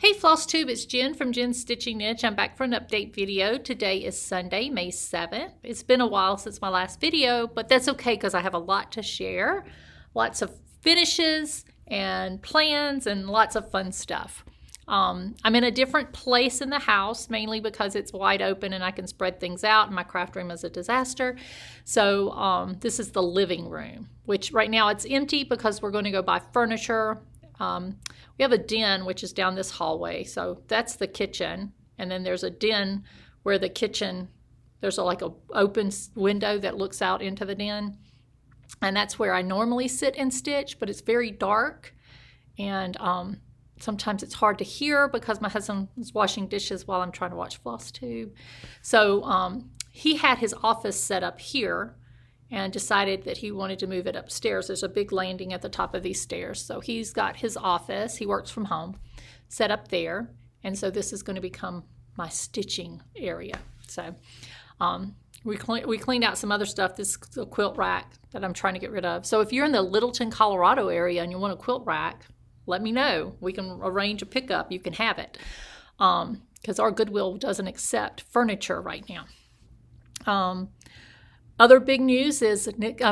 Hey Flosstube, it's Jen from Jen's Stitching Niche. I'm back for an update video. Today is Sunday, May 7th. It's been a while since my last video, but that's okay because I have a lot to share. Lots of finishes and plans and lots of fun stuff. I'm in a different place in the house, mainly because it's wide open and I can spread things out, and my craft room is a disaster. So this is the living room, which right now it's empty because we're going to go buy furniture. We have a den, which is down this hallway. So that's the kitchen. And then there's a den where the kitchen, there's like a open window that looks out into the den. And that's where I normally sit and stitch, but it's very dark. And sometimes it's hard to hear because my husband is washing dishes while I'm trying to watch Flosstube. So he had his office set up here and decided that he wanted to move it upstairs. There's a big landing at the top of these stairs. So he's got his office, he works from home, set up there. And so this is going to become my stitching area. So we cleaned out some other stuff. This is a quilt rack that I'm trying to get rid of. So if you're in the Littleton, Colorado area and you want a quilt rack, let me know. We can arrange a pickup. You can have it. Because our Goodwill doesn't accept furniture right now. Other big news is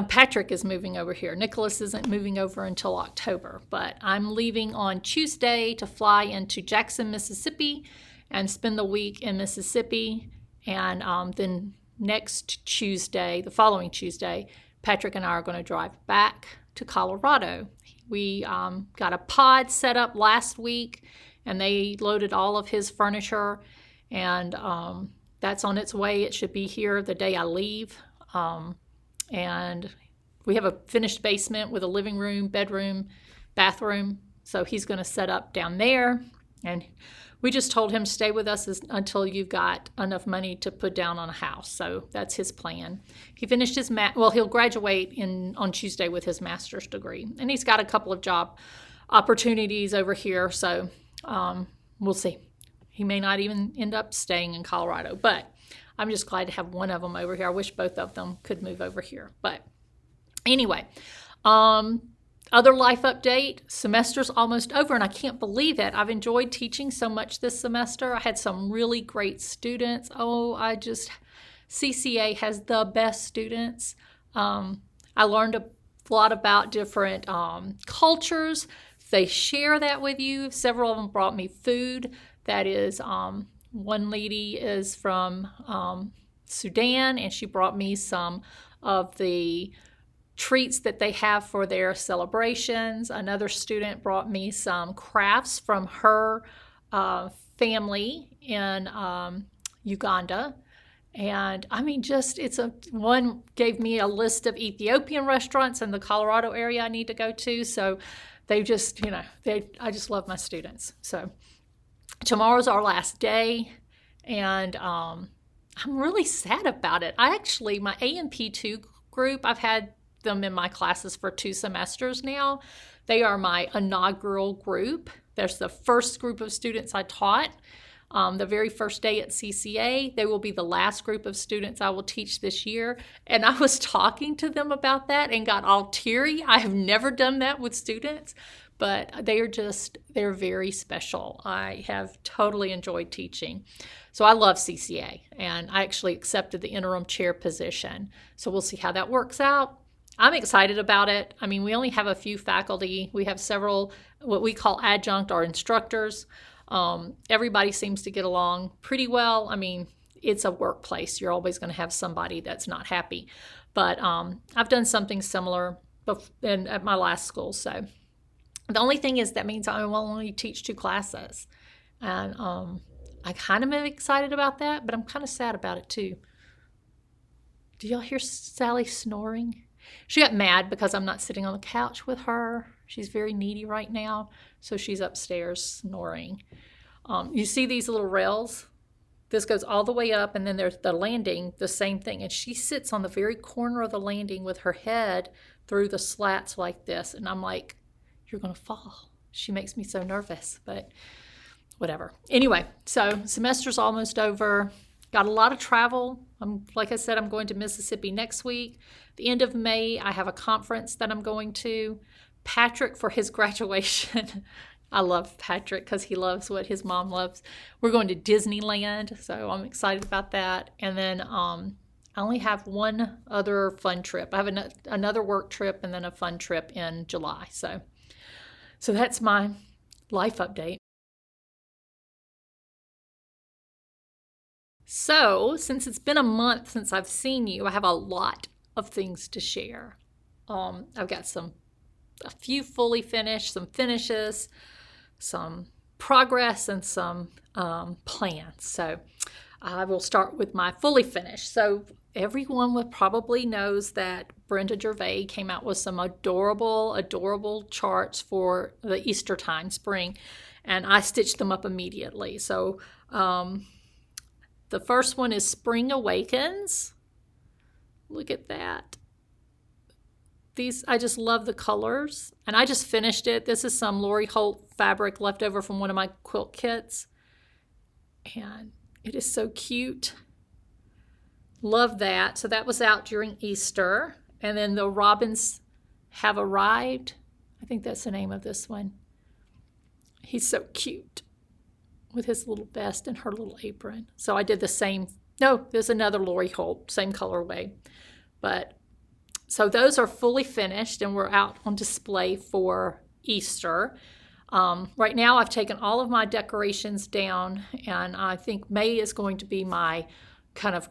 Patrick is moving over here. Nicholas isn't moving over until October, but I'm leaving on Tuesday to fly into Jackson, Mississippi and spend the week in Mississippi. And then next Tuesday, the following Tuesday, Patrick and I are going to drive back to Colorado. We got a pod set up last week, and they loaded all of his furniture, and that's on its way. It should be here the day I leave. And we have a finished basement with a living room, bedroom, bathroom. So he's going to set up down there. And we just told him stay with us until you've got enough money to put down on a house. So that's his plan. He finished his he'll graduate on Tuesday with his master's degree. And he's got a couple of job opportunities over here. So we'll see. He may not even end up staying in Colorado, but I'm just glad to have one of them over here. I wish both of them could move over here. But anyway, other life update, semester's almost over, and I can't believe it. I've enjoyed teaching so much this semester. I had some really great students. CCA has the best students. I learned a lot about different cultures. They share that with you. Several of them brought me food. That is, one lady is from Sudan, and she brought me some of the treats that they have for their celebrations. Another student brought me some crafts from her family in Uganda. And I mean, one gave me a list of Ethiopian restaurants in the Colorado area I need to go to. So they just, I just love my students. So tomorrow's our last day, and I'm really sad about it. My A&P2 group, I've had them in my classes for 2 semesters now. They are my inaugural group. There's the first group of students I taught the very first day at CCA. They will be the last group of students I will teach this year. And I was talking to them about that and got all teary. I have never done that with students, but they're very special. I have totally enjoyed teaching. So I love CCA, and I actually accepted the interim chair position. So we'll see how that works out. I'm excited about it. I mean, we only have a few faculty. We have several, what we call adjunct or instructors. Everybody seems to get along pretty well. I mean, it's a workplace. You're always going to have somebody that's not happy. But I've done something similar at my last school. So the only thing is that means I will only teach 2 classes. And I kind of am excited about that, but I'm kind of sad about it too. Do y'all hear Sally snoring? She got mad because I'm not sitting on the couch with her. She's very needy right now, so she's upstairs snoring. You see these little rails? This goes all the way up, and then there's the landing, the same thing. And she sits on the very corner of the landing with her head through the slats like this. And I'm like, you're going to fall. She makes me so nervous, but whatever. Anyway, so semester's almost over. Got a lot of travel. Like I said, I'm going to Mississippi next week. The end of May, I have a conference that I'm going to. Patrick, for his graduation, I love Patrick because he loves what his mom loves. We're going to Disneyland, so I'm excited about that. And then I only have one other fun trip. I have another work trip and then a fun trip in July. So that's my life update. So since it's been a month since I've seen you, I have a lot of things to share. I've got a few fully finished, some finishes, some progress, and some plans. So I will start with my fully finished. So everyone probably knows that Brenda Gervais came out with some adorable, adorable charts for the Easter time, spring, and I stitched them up immediately. So the first one is Spring Awakens. Look at that. These, I just love the colors, and I just finished it. This is some Lori Holt fabric left over from one of my quilt kits, and it is so cute. Love that. So that was out during Easter, and then the Robins Have Arrived. I think that's the name of this one. He's so cute with his little vest and her little apron. So I did the same. No, there's another Lori Holt, same colorway, but so those are fully finished and we're out on display for Easter. Right now I've taken all of my decorations down, and I think May is going to be my kind of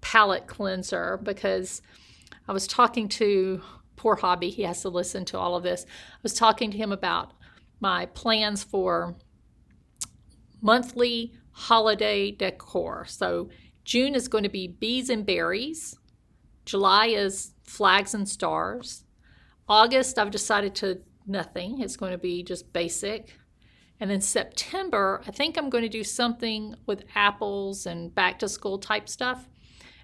palette cleanser, because I was talking to poor Hobby, he has to listen to all of this. I was talking to him about my plans for monthly holiday decor. So June is going to be Bees and Berries. July is Flags and Stars. August, I've decided to nothing. It's going to be just basic. And then September, I think I'm going to do something with apples and back to school type stuff.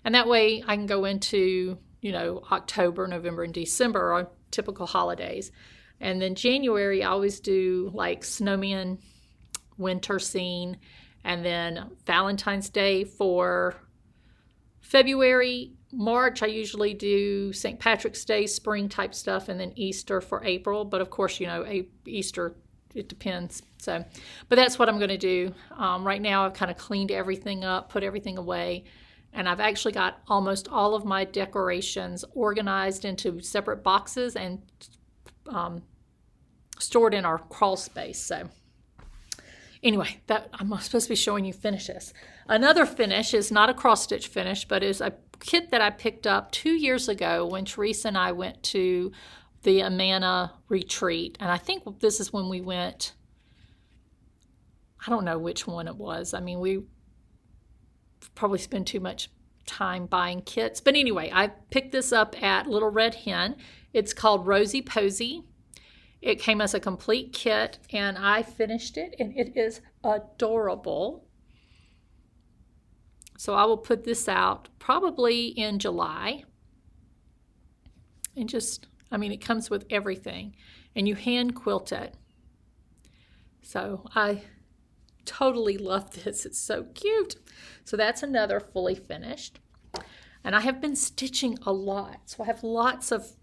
And that way I can go into, October, November, and December are typical holidays. And then January, I always do like snowman winter scene, and then Valentine's Day for February. March, I usually do St. Patrick's Day, spring type stuff, and then Easter for April. But of course, Easter, it depends. So, but that's what I'm going to do. Right now, I've kind of cleaned everything up, put everything away, and I've actually got almost all of my decorations organized into separate boxes and stored in our crawl space. So anyway, that I'm supposed to be showing you finishes. Another finish is not a cross stitch finish, but is a kit that I picked up 2 years ago when Teresa and I went to the Amana retreat. And I think this is when we went, I don't know which one it was. I mean, we probably spend too much time buying kits. But anyway, I picked this up at Little Red Hen. It's called Rosy Posy. It came as a complete kit, and I finished it, and it is adorable. So I will put this out probably in July. And it comes with everything, and you hand quilt it. So I totally love this. It's so cute. So that's another fully finished. And I have been stitching a lot. So I have lots of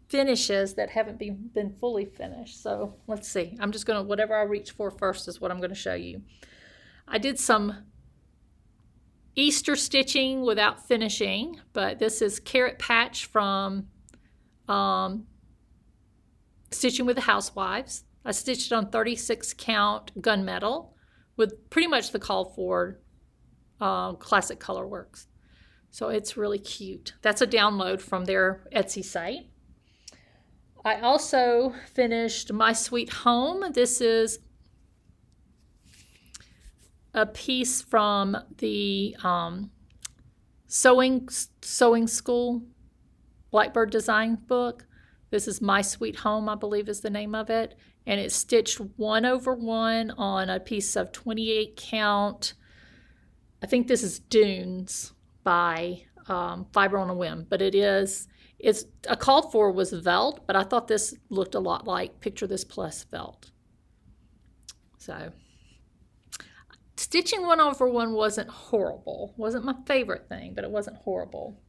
finishes that haven't been fully finished. So let's see. I'm just going to, whatever I reach for first is what I'm going to show you. I did some Easter stitching without finishing, but this is Carrot Patch from Stitching with the Housewives. I stitched on 36 count gunmetal with pretty much the call for Classic Colorworks. So it's really cute. That's a download from their Etsy site. I also finished My Sweet Home. This is a piece from the Sewing School Blackbird Design book. This is My Sweet Home, I believe is the name of it. And it's stitched 1/1 on a piece of 28 count. I think this is Dunes by Fiber on a Whim, but it's a called for was Velt, but I thought this looked a lot like Picture This Plus Velt. So stitching 1/1 wasn't horrible. Wasn't my favorite thing, but it wasn't horrible.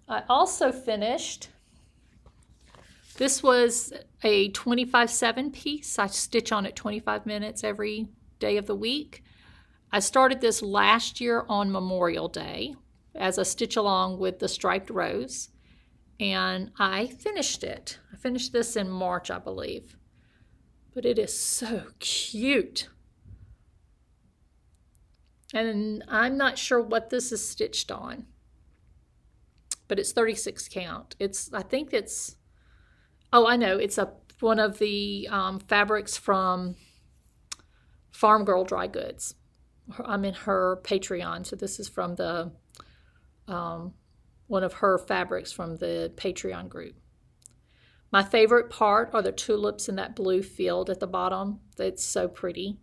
I also finished This was a 25/7 piece. I stitch on it 25 minutes every day of the week. I started this last year on Memorial Day as a stitch along with the striped rose, and I finished it. I finished this in March, I believe. But it is so cute. And I'm not sure what this is stitched on, but it's 36 count. I think it's, oh, I know, it's one of the fabrics from Farm Girl Dry Goods. I'm in her Patreon, so this is from the one of her fabrics from the Patreon group. My favorite part are the tulips in that blue field at the bottom. It's so pretty.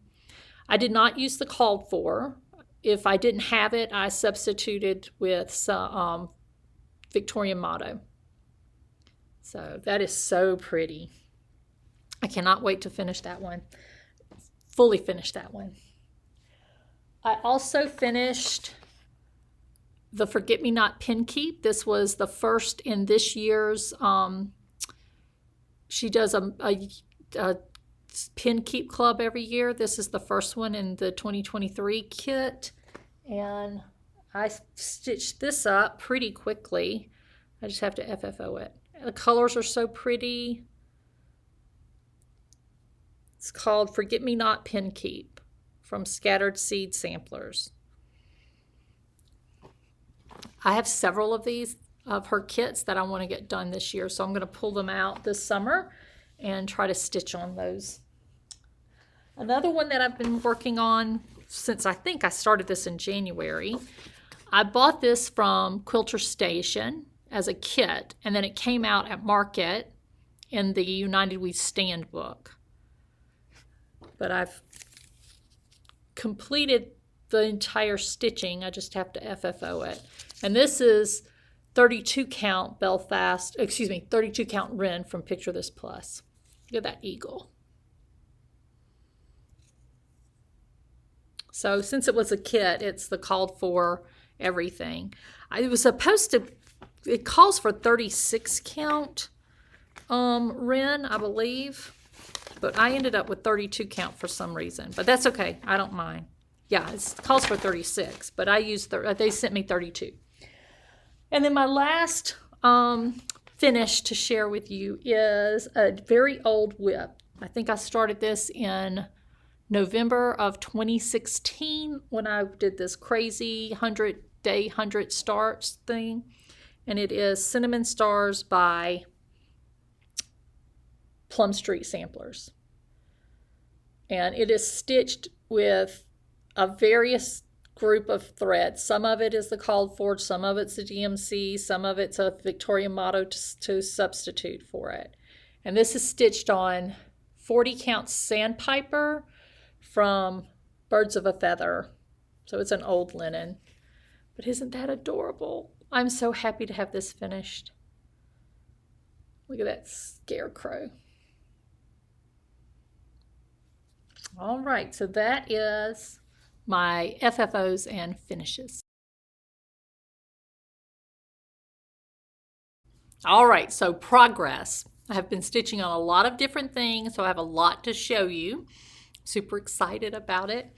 I did not use the called for. If I didn't have it, I substituted with some Victorian motto. So that is so pretty. I cannot wait to finish that one. Fully finish that one. I also finished the Forget Me Not Pin Keep. This was the first in this year's, she does a pin keep club every year. This is the first one in the 2023 kit. And I stitched this up pretty quickly. I just have to FFO it. The colors are so pretty. It's called Forget Me Not Pin Keep from Scattered Seed Samplers. I have several of these of her kits that I want to get done this year, so I'm going to pull them out this summer and try to stitch on those. Another one that I've been working on since I think I started this in January, I bought this from Quilter Station as a kit, and then it came out at Market in the United We Stand book. But I've completed the entire stitching. I just have to FFO it. And this is 32 count Belfast, 32 count Wren from Picture This Plus. Look at that eagle. So since it was a kit, it's the called for everything. It was supposed to, it calls for 36 count Wren, I believe. But I ended up with 32 count for some reason. But that's okay. I don't mind. Yeah, it calls for 36, but I used, they sent me 32. And then my last finish to share with you is a very old whip. I think I started this in November of 2016 when I did this crazy 100-day 100 starts thing. And it is Cinnamon Stars by Plum Street Samplers. And it is stitched with a various group of threads. Some of it is the called for, some of it's the DMC, some of it's a Victorian motto to substitute for it. And this is stitched on 40 count Sandpiper from Birds of a Feather. So it's an old linen. But isn't that adorable? I'm so happy to have this finished. Look at that scarecrow. All right, so that is my FFOs and finishes. All right, so progress. I have been stitching on a lot of different things, so I have a lot to show you. Super excited about it.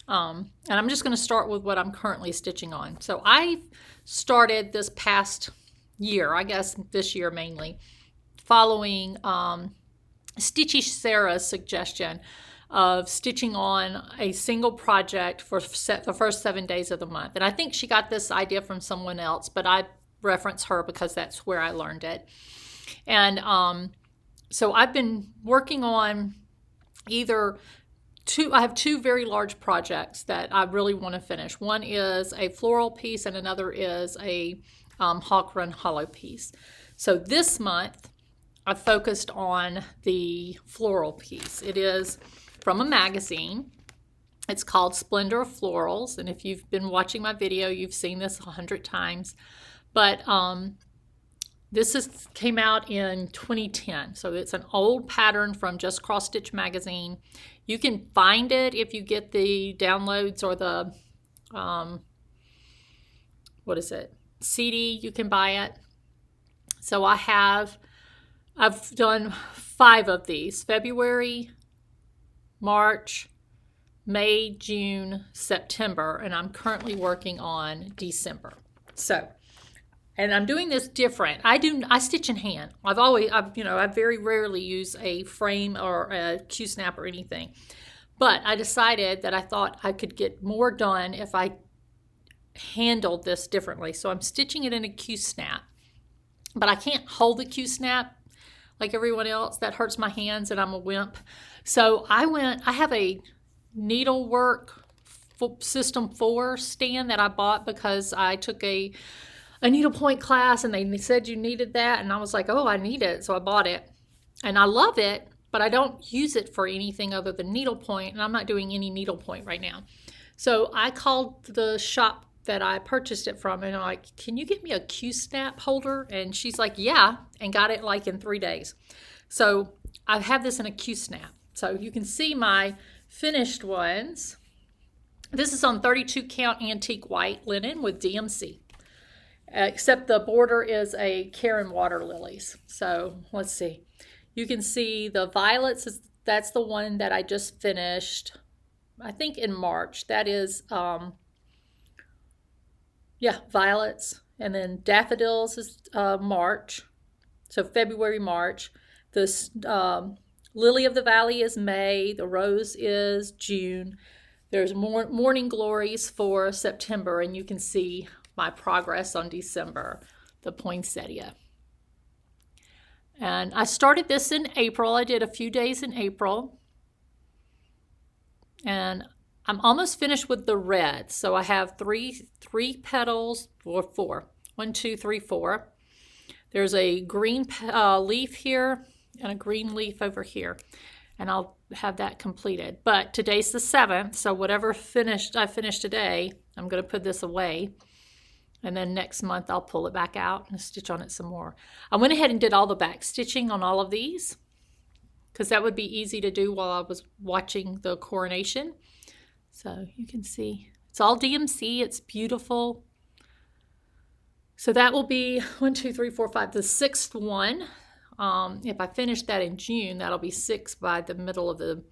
And I'm just going to start with what I'm currently stitching on. So I started this past year, I guess this year mainly, following Stitchy Sarah's suggestion of stitching on a single project for the first 7 days of the month. And I think she got this idea from someone else, but I reference her because that's where I learned it. And so I've been working on I have two very large projects that I really want to finish. One is a floral piece and another is a Hawk Run Hollow piece. So this month I focused on the floral piece. It is from a magazine. It's called Splendor of Florals, and if you've been watching my video, you've seen this 100 times. But this came out in 2010, so it's an old pattern from Just Cross Stitch magazine. You can find it if you get the downloads or the CD. You can buy it. So I have I've done 5 of these: February, March, May, June, September, and I'm currently working on December. So, and I'm doing this different. I stitch in hand. I very rarely use a frame or a Q-snap or anything. But I decided that I thought I could get more done if I handled this differently. So I'm stitching it in a Q-snap. But I can't hold the Q-snap like everyone else. That hurts my hands and I'm a wimp. So I have a needlework System 4 stand that I bought because I took a needlepoint class and they said you needed that. And I was like, oh, I need it. So I bought it. And I love it, but I don't use it for anything other than needlepoint. And I'm not doing any needlepoint right now. So I called the shop that I purchased it from and I'm like, can you get me a Q-snap holder? And she's like, yeah, and got it like in 3 days. So I have this in a Q-snap. So you can see my finished ones. This is on 32 count antique white linen with DMC. Except the border is a Karen water lilies. So let's see. You can see the violets, that's the one that I just finished, I think in March. That is, violets. And then daffodils is March. So February, March. This lily of the valley is May. The rose is June. There's morning glories for September. And you can see my progress on December, the poinsettia. And I started this in April. I did a few days in April. And I'm almost finished with the red. So I have three petals, or 4. 1, 2, 3, 4. There's a green leaf here and a green leaf over here. And I'll have that completed. But today's the 7th, so whatever I finished today, I'm going to put this away. And then next month I'll pull it back out and stitch on it some more. I went ahead and did all the back stitching on all of these because that would be easy to do while I was watching the coronation. So you can see it's all DMC. It's beautiful. So that will be 1, 2, 3, 4, 5, the 6th one. If I finish that in June, that'll be 6 by the middle of the,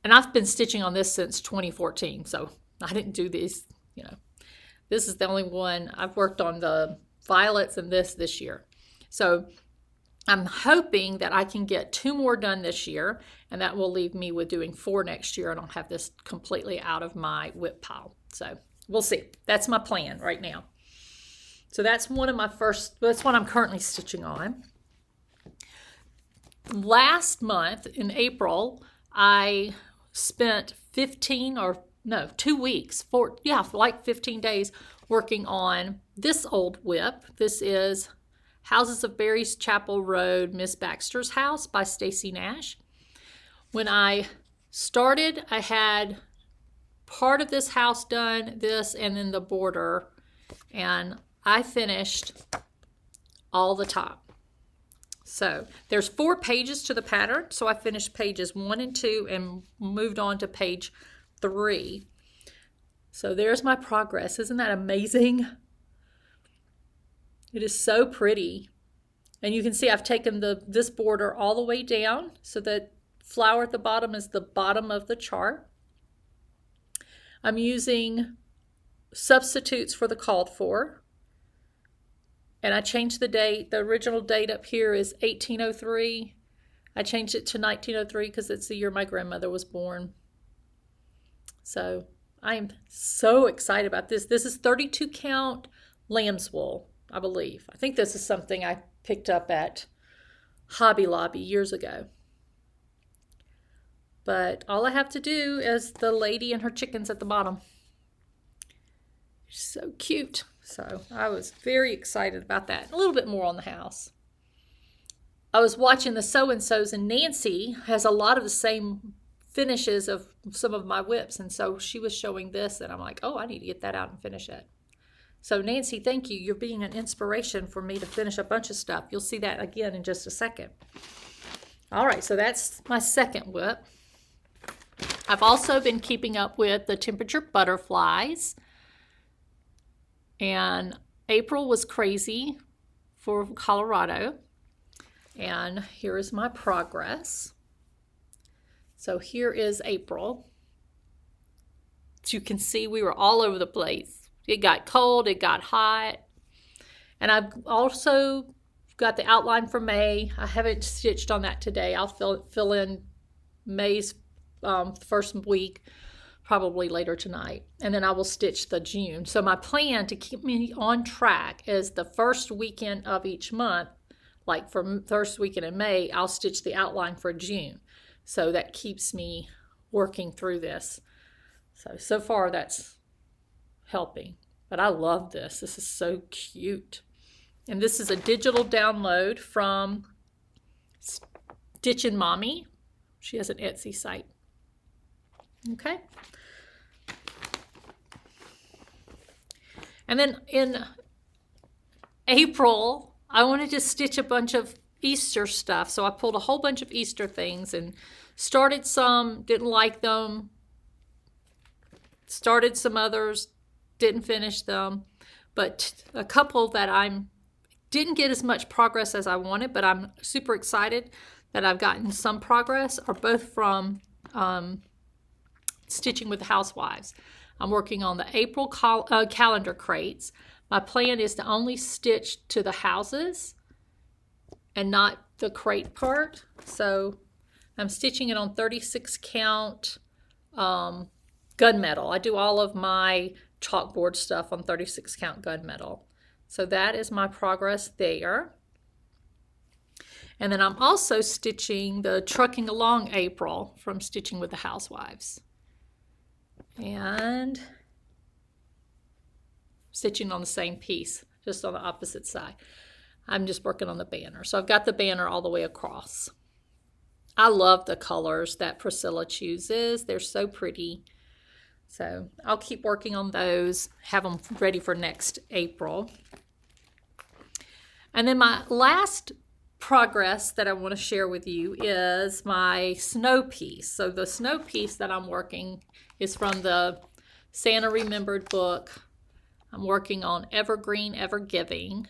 and I've been stitching on this since 2014. So I didn't do these, This is the only one. I've worked on the violets and this year. So I'm hoping that I can get 2 more done this year, and that will leave me with doing 4 next year, and I'll have this completely out of my whip pile. So we'll see. That's my plan right now. So that's that's what I'm currently stitching on. Last month in April, I spent 2 weeks, like 15 days working on this old whip. This is Houses of Berry's Chapel Road, Miss Baxter's House by Stacy Nash. When I started, I had part of this house done, and then the border, and I finished all the top. So there's 4 pages to the pattern, so I finished pages 1 and 2 and moved on to page 3. So there's my progress. Isn't that amazing? It is so pretty. And you can see I've taken this border all the way down so that flower at the bottom is the bottom of the chart. I'm using substitutes for the called for. And I changed the date. The original date up here is 1803. I changed it to 1903 because it's the year my grandmother was born. So I'm so excited about this. This is 32 count lamb's wool, I believe. I think this is something I picked up at Hobby Lobby years ago. But all I have to do is the lady and her chickens at the bottom. So cute. So I was very excited about that. A little bit more on the house. I was watching the So-and-Sos, and Nancy has a lot of the same finishes of some of my whips, and so she was showing this, and I'm like, oh, I need to get that out and finish it. So Nancy, thank you. You're being an inspiration for me to finish a bunch of stuff. You'll see that again in just a second. All right, so that's my second whip. I've also been keeping up with the temperature butterflies, and April was crazy for Colorado. And here is my progress. So here is April. As you can see, we were all over the place. It got cold, it got hot. And I've also got the outline for May. I haven't stitched on that today. I'll fill in May's first week, probably later tonight. And then I will stitch the June. So my plan to keep me on track is the first weekend of each month, like for first weekend in May, I'll stitch the outline for June. So that keeps me working through this. So far that's helping. But I love this. This is so cute. And this is a digital download from Stitchin' Mommy. She has an Etsy site. Okay. And then in April, I wanted to stitch a bunch of Easter stuff. So I pulled a whole bunch of Easter things and started some, didn't like them. Started some others, didn't finish them. But a couple that didn't get as much progress as I wanted, but I'm super excited that I've gotten some progress, are both from Stitching with the Housewives. I'm working on the April calendar crates. My plan is to only stitch to the houses and not the crate part. So I'm stitching it on 36 count gunmetal. I do all of my chalkboard stuff on 36 count gunmetal. So that is my progress there. And then I'm also stitching the Trucking Along April from Stitching with the Housewives. And stitching on the same piece, just on the opposite side. I'm just working on the banner. So I've got the banner all the way across. I love the colors that Priscilla chooses. They're so pretty. So I'll keep working on those, have them ready for next April. And then my last progress that I want to share with you is my snow piece. So the snow piece that I'm working is from the Santa Remembered book. I'm working on Evergreen, Ever Giving.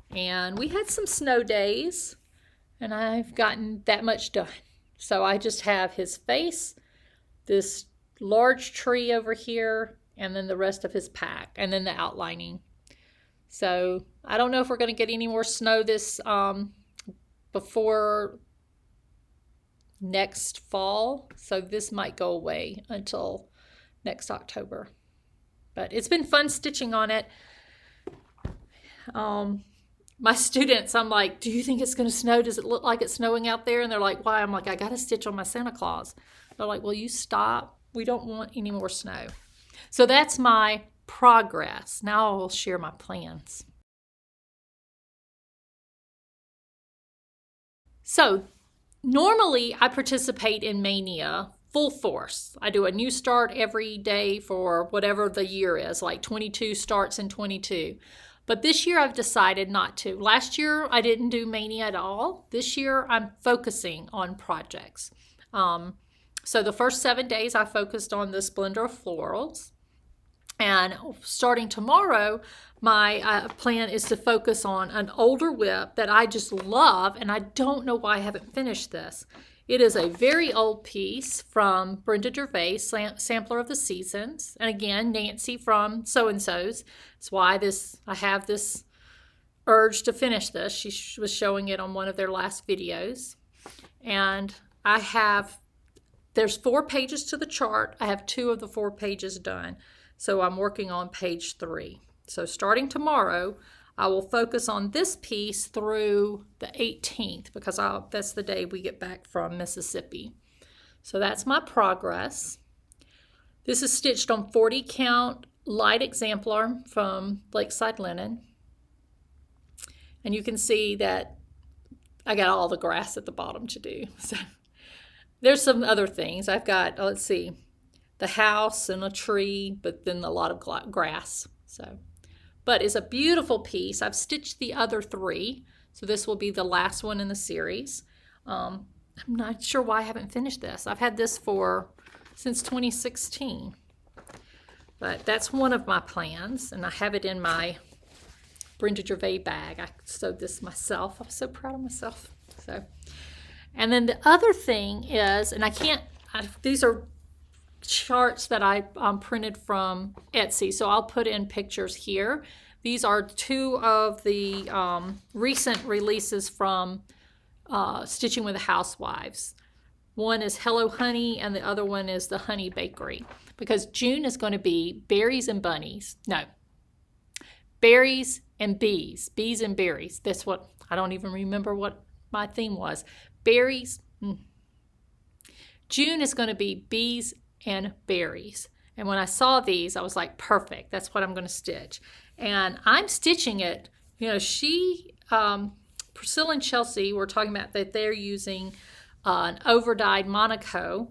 And we had some snow days, and I've gotten that much done. So I just have his face, this large tree over here, and then the rest of his pack, and then the outlining. So I don't know if we're going to get any more snow this before next fall. So this might go away until next October. But it's been fun stitching on it. My students, I'm like, do you think it's going to snow? Does it look like it's snowing out there? And they're like, why? I'm like, I got to stitch on my Santa Claus. They're like, well, you stop. We don't want any more snow. So that's my progress. Now I will share my plans. So normally I participate in Mania full force. I do a new start every day for whatever the year is, like 22 starts in 22. But this year I've decided not to. Last year I didn't do Mania at all. This year I'm focusing on projects. So the first 7 days I focused on the Splendor of Florals. And starting tomorrow, my plan is to focus on an older whip that I just love, and I don't know why I haven't finished this. It is a very old piece from Brenda Gervais, Sampler of the Seasons. And again, Nancy from So-and-So's. That's why I have this urge to finish this. She was showing it on one of their last videos. And there's 4 pages to the chart. I have 2 of the 4 pages done. So I'm working on page 3. So starting tomorrow, I will focus on this piece through the 18th because that's the day we get back from Mississippi. So that's my progress. This is stitched on 40 count light exemplar from Lakeside Linen. And you can see that I got all the grass at the bottom to do. So there's some other things. I've got, let's see, the house and a tree, but then a lot of grass. But it's a beautiful piece. I've stitched the other 3, so this will be the last one in the series. I'm not sure why I haven't finished this. I've had this since 2016. But that's one of my plans, and I have it in my Brenda Gervais bag. I sewed this myself. I'm so proud of myself. So, and then the other thing is, and these are charts that I printed from Etsy, so I'll put in pictures here. These are two of the recent releases from Stitching with the Housewives. One is Hello Honey, and the other one is the Honey Bakery. Because June is going to be berries and bunnies. No, berries and bees. Bees and berries. That's what, I don't even remember what my theme was. Berries. June is going to be bees and berries. And when I saw these, I was like, perfect. That's what I'm going to stitch. And I'm stitching it. You know, Priscilla and Chelsea were talking about that they're using an over-dyed Monaco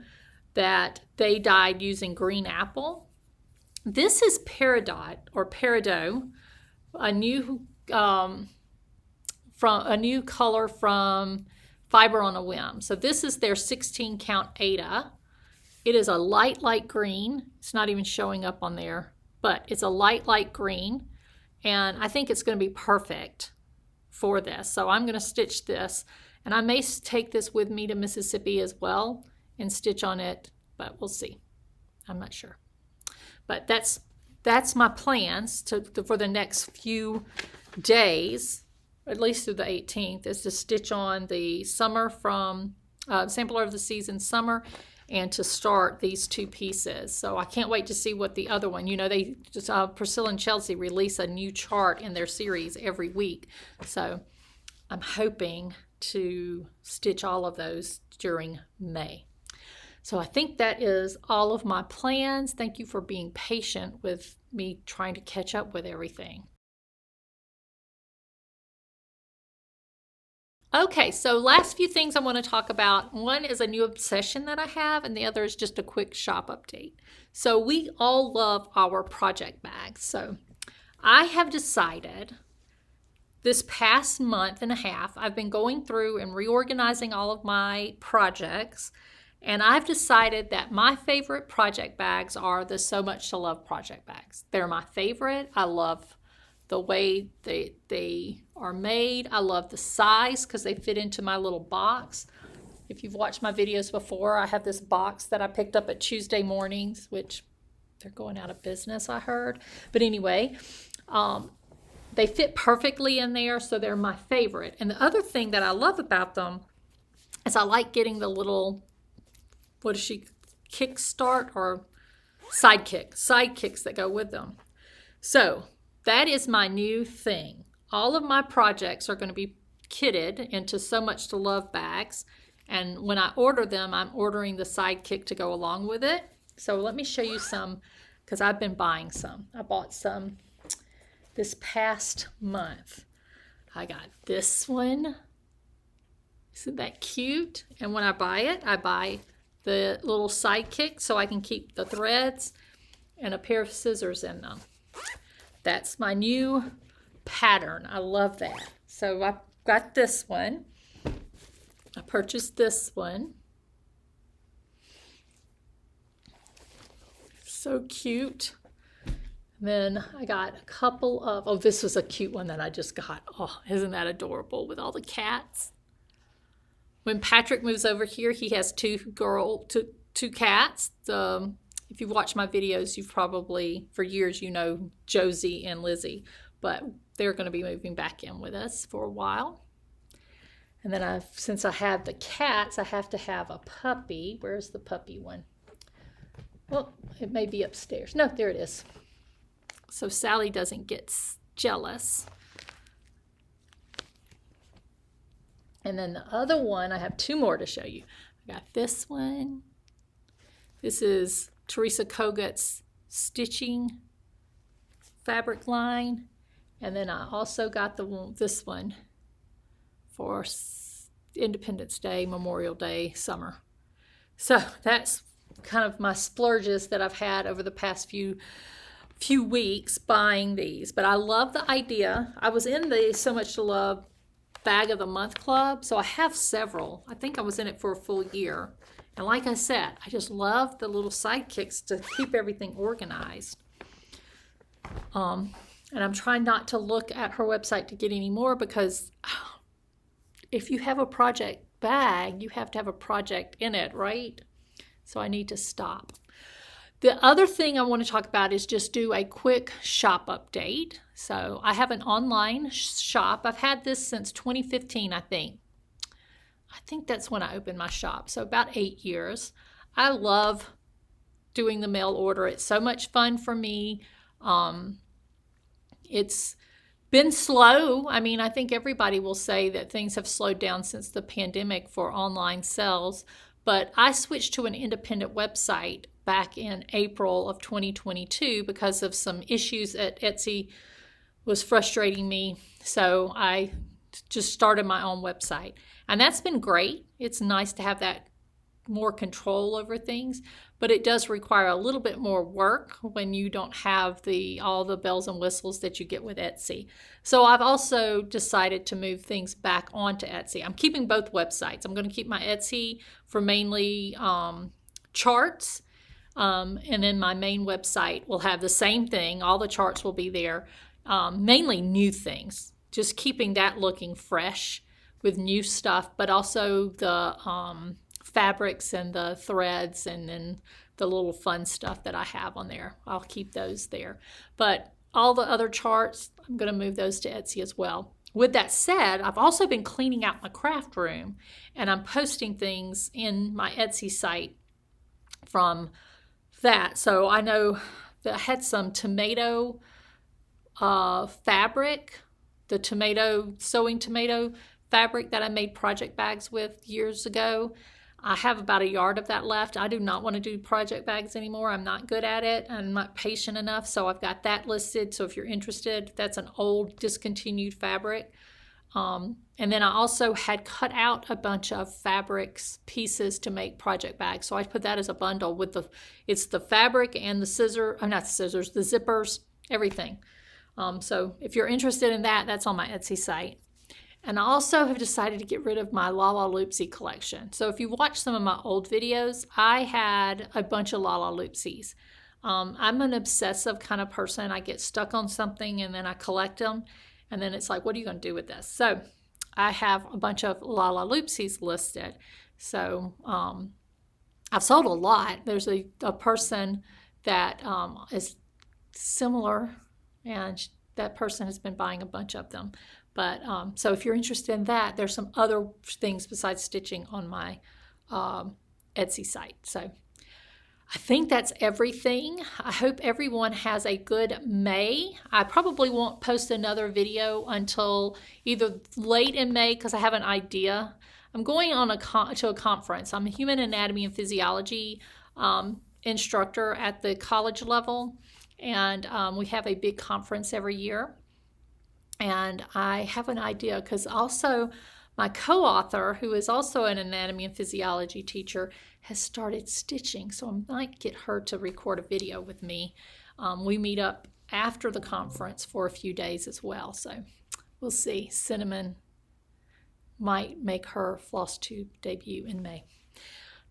that they dyed using green apple. This is Peridot or Peridot, a new color from Fiber on a Whim. So this is their 16 count Ada. It is a light green. It's not even showing up on there, but it's a light green, and I think it's going to be perfect for this. So I'm going to stitch this, and I may take this with me to Mississippi as well and stitch on it, but we'll see. I'm not sure. But that's my plans for the next few days, at least through the 18th, is to stitch on the summer from Sampler of the Season Summer, and to start these two pieces. So I can't wait to see what the other one, you know, they just, Priscilla and Chelsea release a new chart in their series every week. So I'm hoping to stitch all of those during May. So I think that is all of my plans. Thank you for being patient with me trying to catch up with everything. Okay, so last few things I want to talk about. One is a new obsession that I have, and the other is just a quick shop update. So we all love our project bags. So I have decided this past month and a half, I've been going through and reorganizing all of my projects, and I've decided that my favorite project bags are the So Much to Love project bags. They're my favorite. I love the way they are made. I love the size because they fit into my little box. If you've watched my videos before, I have this box that I picked up at Tuesday Mornings, which they're going out of business, I heard. But anyway, they fit perfectly in there, so they're my favorite. And the other thing that I love about them is I like getting the little, kickstart or sidekicks that go with them. So that is my new thing. All of my projects are going to be kitted into So Much to Love bags. And when I order them, I'm ordering the sidekick to go along with it. So let me show you some, because I've been buying some. I bought some this past month. I got this one. Isn't that cute? And when I buy it, I buy the little sidekick so I can keep the threads and a pair of scissors in them. That's my new pattern. I love that. So I got this one. I purchased this one. So cute. And then I got a couple of, oh, this was a cute one that I just got. Oh, isn't that adorable with all the cats? When Patrick moves over here, he has two cats. If you've watched my videos, you've probably, for years, you know Josie and Lizzie. But they're going to be moving back in with us for a while. And then since I have the cats, I have to have a puppy. Where's the puppy one? Well, it may be upstairs. No, there it is. So Sally doesn't get jealous. And then the other one, I have two more to show you. I got this one. This is Teresa Kogut's stitching fabric line. And then I also got this one for Independence Day, Memorial Day, summer. So that's kind of my splurges that I've had over the past few weeks buying these. But I love the idea. I was in the So Much to Love Bag of the Month Club, so I have several. I think I was in it for a full year. And like I said, I just love the little sidekicks to keep everything organized. And I'm trying not to look at her website to get any more, because if you have a project bag, you have to have a project in it, right? So I need to stop. The other thing I want to talk about is just do a quick shop update. So I have an online shop. I've had this since 2015, I think. I think that's when I opened my shop. So about 8 years. I love doing the mail order. It's so much fun for me. It's been slow. I mean, I think everybody will say that things have slowed down since the pandemic for online sales, but I switched to an independent website back in April of 2022 because of some issues at Etsy was frustrating me. So I just started my own website, and that's been great. It's nice to have that more control over things, but it does require a little bit more work when you don't have all the bells and whistles that you get with Etsy. So I've also decided to move things back onto Etsy. I'm keeping both websites. I'm going to keep my Etsy for mainly charts, and then my main website will have the same thing. All the charts will be there, mainly new things, just keeping that looking fresh with new stuff, but also the fabrics and the threads and then the little fun stuff that I have on there. I'll keep those there. But all the other charts, I'm going to move those to Etsy as well. With that said, I've also been cleaning out my craft room, and I'm posting things in my Etsy site from that. So I know that I had some tomato fabric, the sewing tomato fabric that I made project bags with years ago. I have about a yard of that left. I do not want to do project bags anymore. I'm not good at it. I'm not patient enough. So I've got that listed. So if you're interested, that's an old discontinued fabric. And then I also had cut out a bunch of fabrics pieces to make project bags. So I put that as a bundle with it's the fabric and the not the scissors, the zippers, everything. So if you're interested in that, that's on my Etsy site. And I also have decided to get rid of my Lala Loopsy collection. So if you watch some of my old videos, I had a bunch of Lala Loopsies. I'm an obsessive kind of person. I get stuck on something and then I collect them. And then it's like, what are you going to do with this? So I have a bunch of Lala Loopsies listed. So I've sold a lot. There's a person that is similar, and that person has been buying a bunch of them. But so if you're interested in that, there's some other things besides stitching on my Etsy site. So I think that's everything. I hope everyone has a good May. I probably won't post another video until either late in May because I have an idea. I'm going on to a conference. I'm a human anatomy and physiology instructor at the college level, and we have a big conference every year. And I have an idea because also my co-author, who is also an anatomy and physiology teacher, has started stitching. So I might get her to record a video with me. We meet up after the conference for a few days as well. So we'll see. Cinnamon might make her Flosstube debut in May.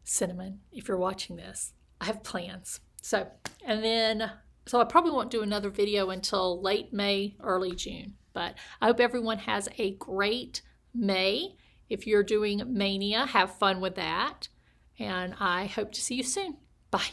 Cinnamon, if you're watching this, I have plans. So I probably won't do another video until late May, early June. But I hope everyone has a great May. If you're doing Mania, have fun with that. And I hope to see you soon. Bye.